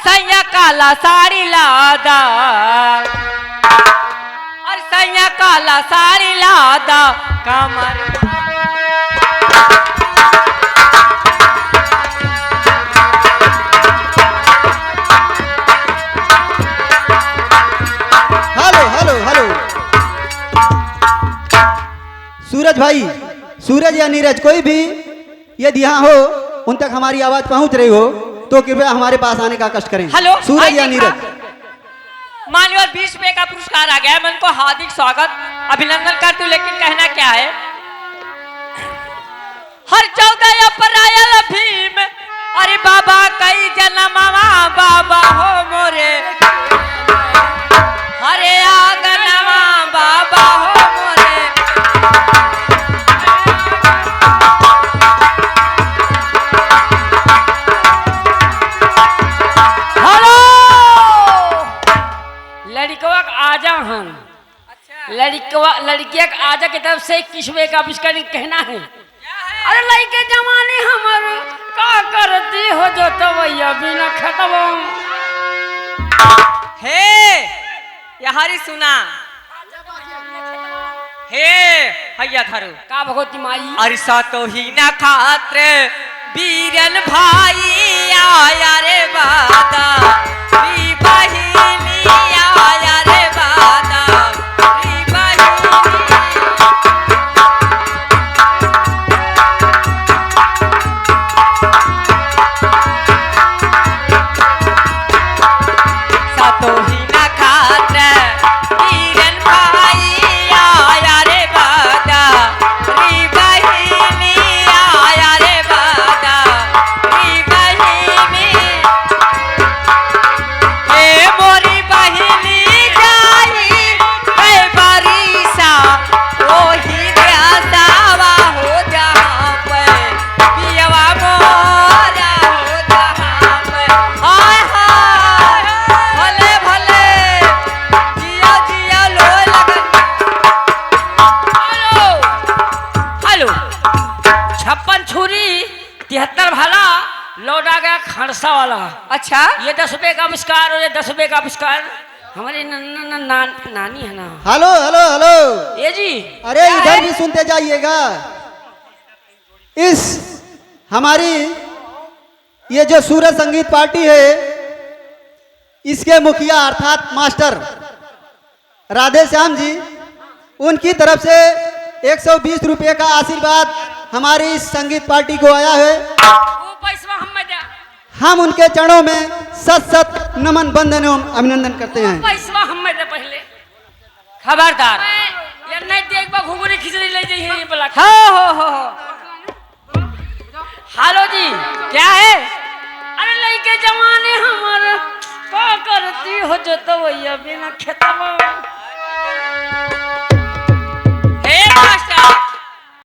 सैया काला साड़ी लादा, और सैया काला साड़ी लादा कमर। हेलो हेलो हेलो सूरज भाई, सूरज या नीरज कोई भी यदि यहाँ हो उन तक हमारी आवाज पहुंच रही हो तो कृपया हमारे पास आने का कष्ट करें। हेलो सूरज या नीरज। मान्यवर 20 रुपए का पुरस्कार आ गया है, मन को हार्दिक स्वागत अभिनंदन करती हूँ। लेकिन कहना क्या है, हर 14 पर आयल भीम, अरे बाबा कई जन्मवा बाबा हो मोरे, हरे आंगनवा बाबा हो मोरे। हेलो लड़कवा आजा हम, लड़किया आजा की तरफ से 21 रुपए का पुरस्कार कहना है। अरे लड़के जमाने हमर का करती हो जो तो भैया बिना खतवा हे यारी सुना हे हैया थारू का भगवती माई। अरे सा तो ही ना खात्र बीरन भाई आया रे बादा, री बहिनी आया रे बादा, री बहिनी। सा तो ही ना खात्र बीरन भाई आया रे बादा, री बहिनी आया रे बादा, री बहिनी। हे मोरी बहिनी जाई कई बारिशा, ओही द्यासावा हो जहाँ पे पियवा मोरा हो जहाँ पे। हाय हाय भले भले जिया जिया लोए लगन। हेलो हेलो 56 छुरी 73 भाला लौटा गया खड़सा वाला। अच्छा ये 10 रुपए का पुरस्कार और ये 10 रुपए का पुरस्कार हमारी नानी है ना। हेलो हेलो हेलो ये जी अरे क्या इधर है? भी सुनते जाइएगा। इस हमारी ये जो सूरज संगीत पार्टी है इसके मुखिया अर्थात मास्टर राधे श्याम जी, उनकी तरफ से 120 रुपये का आशीर्वाद हमारी इस संगीत पार्टी को आया है। वो पैसा हम में दे, हम उनके चरणों में सत सत नमन बंदन एवं अभिनंदन करते हैं। पैसा हम में दे पहले। खबरदार ये नहीं देख बा घुंगरी खिचड़ी ले जाइए ये बोला। हो हेलो जी क्या है? अरे लड़के जमाने हमारे का करती हो जो तो भैया बिना खेतवा।